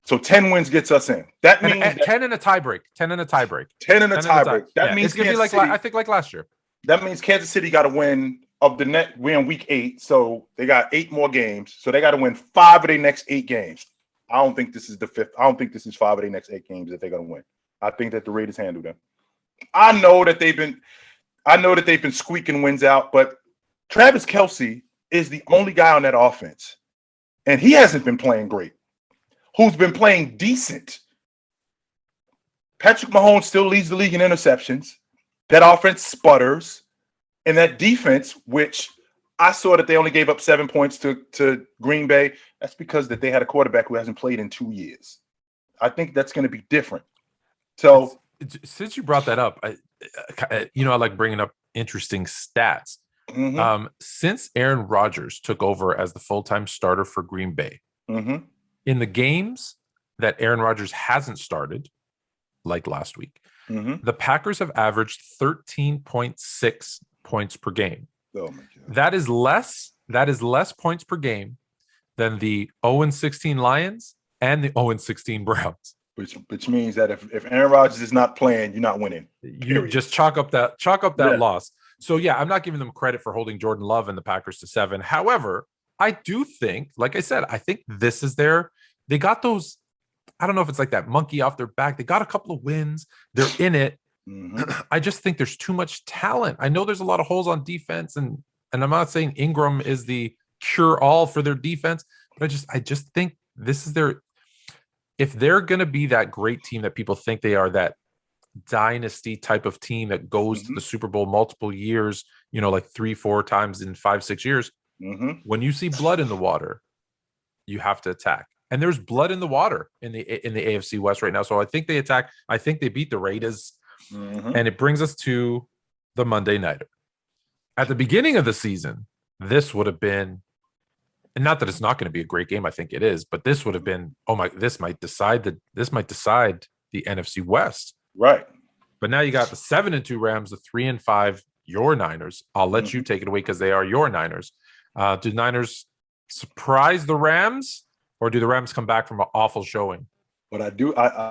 So 10 wins gets us in. That means 10 in a tiebreak. 10 in a tiebreak. 10 in a tiebreak. That means it's going to be like I think like last year. That means Kansas City got to win of the net. We're in week 8, so they got 8 more games. So they got to win 5 of their next 8 games. I don't think this is the 5th. I don't think this is 5 of their next 8 games that they're going to win. I think that the Raiders handle them. I know that they've been squeaking wins out, but Travis Kelce is the only guy on that offense, and he hasn't been playing great. Who's been playing decent? Patrick Mahomes still leads the league in interceptions. That offense sputters, and that defense, which I saw that they only gave up 7 points to Green Bay. That's because that they had a quarterback who hasn't played in 2 years. I think that's going to be different. So, since you brought that up, I like bringing up interesting stats. Since Aaron Rodgers took over as the full-time starter for Green Bay, in the games that Aaron Rodgers hasn't started, like last week, the Packers have averaged 13.6 points per game. Oh my God. That is less points per game than the 0-16 Lions and the 0-16 Browns. Which means that if Aaron Rodgers is not playing, you're not winning. You just chalk up that loss. So yeah, I'm not giving them credit for holding Jordan Love and the Packers to 7. However, I do think, like I said, I think this is they got those, I don't know if it's like that monkey off their back. They got a couple of wins. They're in it. I just think there's too much talent. I know there's a lot of holes on defense, and I'm not saying Ingram is the cure all for their defense, but I just think this is if they're going to be that great team that people think they are, that dynasty type of team that goes to the Super Bowl multiple years, like 3-4 times in 5-6 years, when you see blood in the water, you have to attack. And there's blood in the water in the AFC West right now. So I think they attack. I think they beat the Raiders. And it brings us to the Monday Nighter. At the beginning of the season, this would have been, and not that it's not going to be a great game, I think it is, but this would have been, this might decide the NFC West. Right. But now you got the 7-2 Rams, the 3-5 your Niners. I'll let you take it away because they are your Niners. Do Niners surprise the Rams, or do the Rams come back from an awful showing? But I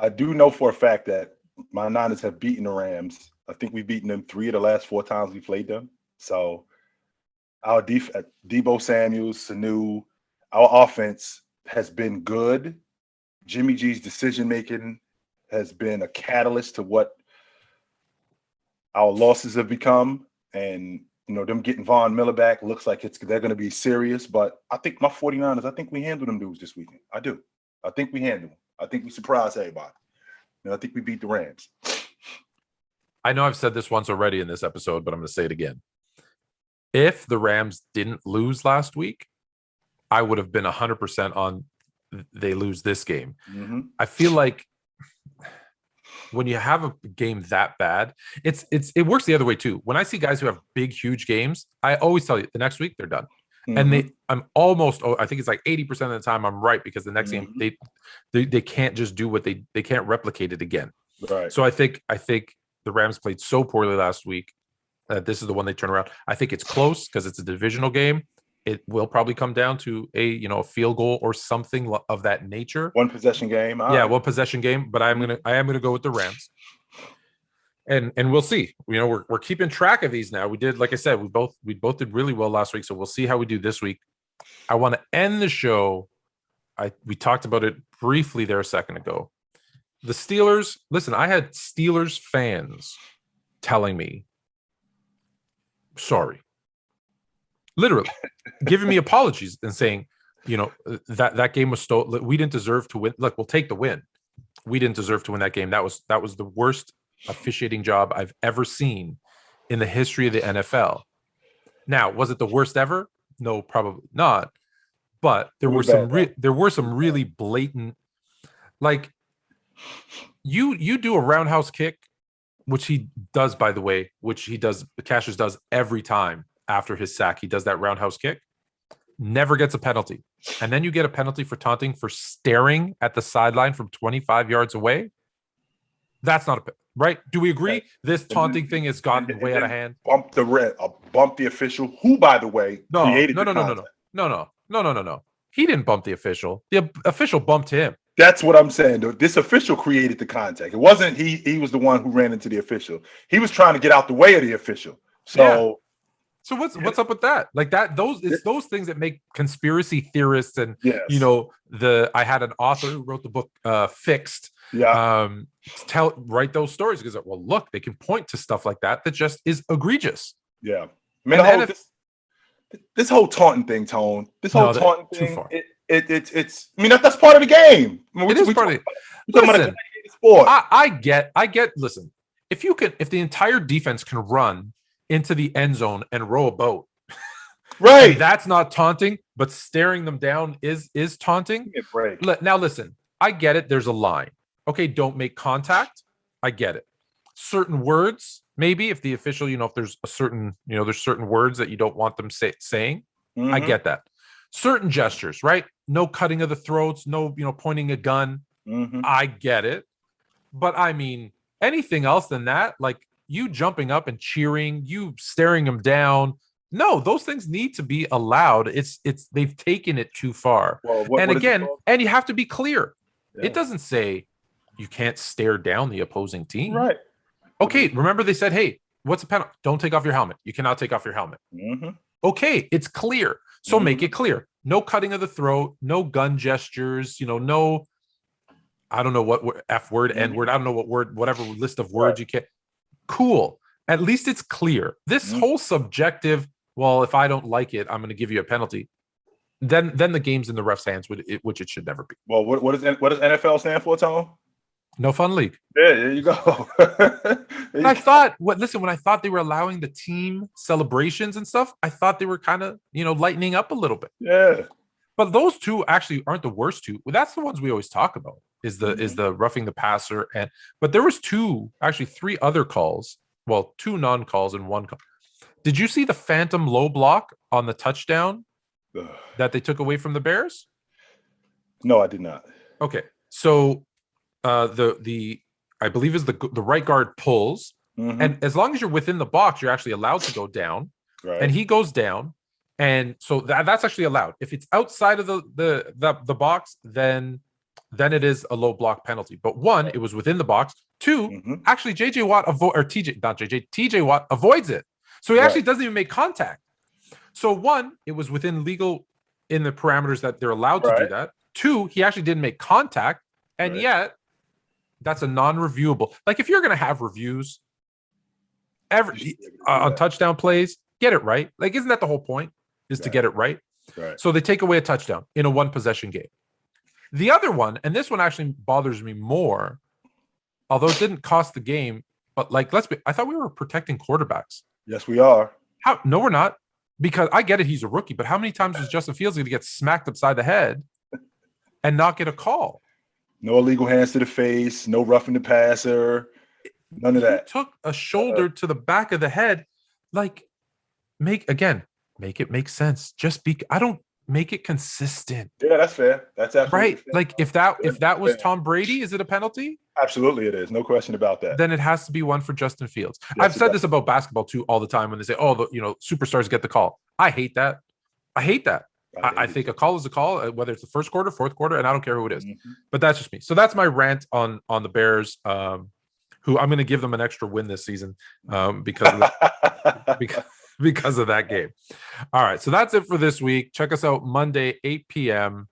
do know for a fact that my Niners have beaten the Rams. I think we've beaten them 3 of the last 4 times we played them. So our Debo Samuels, Sanu, our offense has been good. Jimmy G's decision-making has been a catalyst to what our losses have become. And, them getting Von Miller back looks like they're going to be serious. But I think my 49ers, I think we handled them dudes this weekend. I do. I think we handled them. I think we surprised everybody. And I think we beat the Rams. I know I've said this once already in this episode, but I'm going to say it again. If the Rams didn't lose last week, I would have been 100% on they lose this game. I feel like when you have a game that bad, it works the other way too. When I see guys who have big, huge games, I always tell you the next week they're done. And I think it's like 80% of the time I'm right, because the next game they can't just do what they can't replicate it again. Right. So I think the Rams played so poorly last week that this is the one they turn around. I think it's close because it's a divisional game. It will probably come down to a field goal or something of that nature. One possession game. One possession game. But I am gonna go with the Rams. And we'll see. We're keeping track of these now. We did, like I said, we both did really well last week. So we'll see how we do this week. I want to end the show. We talked about it briefly there a second ago. The Steelers. Listen, I had Steelers fans telling me, sorry, literally giving me apologies and saying, that game was stolen. We didn't deserve to win. Look, we'll take the win. We didn't deserve to win that game. That was the worst officiating job I've ever seen in the history of the NFL. Now, was it the worst ever? No, probably not. But there were some really blatant, like you do a roundhouse kick, which he does, by the way, Cassius does every time after his sack. He does that roundhouse kick, never gets a penalty. And then you get a penalty for taunting for staring at the sideline from 25 yards away. That's not right. Do we agree? This taunting thing has gotten way out of hand. Bump the official, who, by the way, created the contact. No. He didn't bump the official. The official bumped him. That's what I'm saying. This official created the contact. It wasn't he was the one who ran into the official. He was trying to get out the way of the official. So what's up with that? Like that, it's those things that make conspiracy theorists and I had an author who wrote the book Fixed. Yeah. Write those stories because, well, look, they can point to stuff like that just is egregious. Yeah. Man, this whole taunting thing, Tone. This whole taunting thing. Too far. It's. I mean, that's part of the game. I mean, it is part of the listen, sport. I get. Listen, if the entire defense can run into the end zone and row a boat, right? That's not taunting, but staring them down is taunting. Now, listen, I get it. There's a line. Okay, don't make contact. I get it. Certain words. Maybe if the official, if there's a certain, there's certain words that you don't want them saying, I get that. Certain gestures, right? No cutting of the throats, no, pointing a gun. I get it. But I mean, anything else than that, like you jumping up and cheering, you staring them down. No, those things need to be allowed. They've taken it too far. Well, and you have to be clear. Yeah. It doesn't say you can't stare down the opposing team. Right. Okay, remember they said, hey, what's a penalty? Don't take off your helmet. You cannot take off your helmet. Okay, it's clear. So make it clear. No cutting of the throat, no gun gestures, no, I don't know what F word, N word, I don't know what word, whatever list of words you can. Cool. At least it's clear. This whole subjective, well, if I don't like it, I'm going to give you a penalty. Then the game's in the ref's hands, which it should never be. Well, what does NFL stand for, Tom? No Fun League. Yeah, there you go. When I thought they were allowing the team celebrations and stuff, I thought they were kind of, lightening up a little bit. Yeah. But those two actually aren't the worst two. Well, that's the ones we always talk about. Is the roughing the passer but there was three other calls. Well, two non-calls and one call. Did you see the phantom low block on the touchdown that they took away from the Bears? No, I did not. Okay, so I believe is the right guard pulls, and as long as you're within the box, you're actually allowed to go down. Right. And he goes down, and so that's actually allowed. If it's outside of the box, then it is a low block penalty. But one, it was within the box. Two, actually, TJ Watt avoids it, so he actually doesn't even make contact. So one, it was within legal in the parameters that they're allowed to do that. Two, he actually didn't make contact, and yet. That's a non-reviewable. Like if you're going to have reviews on touchdown plays, get it right. Like, isn't that the whole point? Is to get it right? Right. So they take away a touchdown in a one-possession game. The other one, and this one actually bothers me more, although it didn't cost the game. But I thought we were protecting quarterbacks. Yes, we are. No, we're not. Because I get it, he's a rookie. But how many times was Justin Fields going to get smacked upside the head and not get a call? No illegal hands to the face, no roughing the passer, none of that. Took a shoulder to the back of the head. Like, make it make sense. Make it consistent. Yeah, that's fair. That's absolutely right. Fair. Like if that was Tom Brady, is it a penalty? Absolutely, it is. No question about that. Then it has to be one for Justin Fields. Yes, I've said this about basketball too all the time when they say, "Oh, superstars get the call." I hate that. I think a call is a call, whether it's the first quarter, fourth quarter, and I don't care who it is. But that's just me. So that's my rant on the Bears, who I'm going to give them an extra win this season because of that game. All right, so that's it for this week. Check us out Monday, 8 p.m.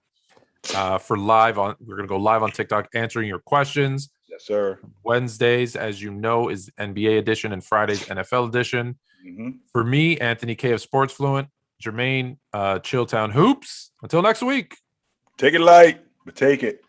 For live on. We're going to go live on TikTok answering your questions. Yes, sir. Wednesdays, as you know, is NBA edition, and Fridays NFL edition. For me, Anthony K of Sports Fluent. Jermaine, Chilltown Hoops. Until next week. Take it light, but take it.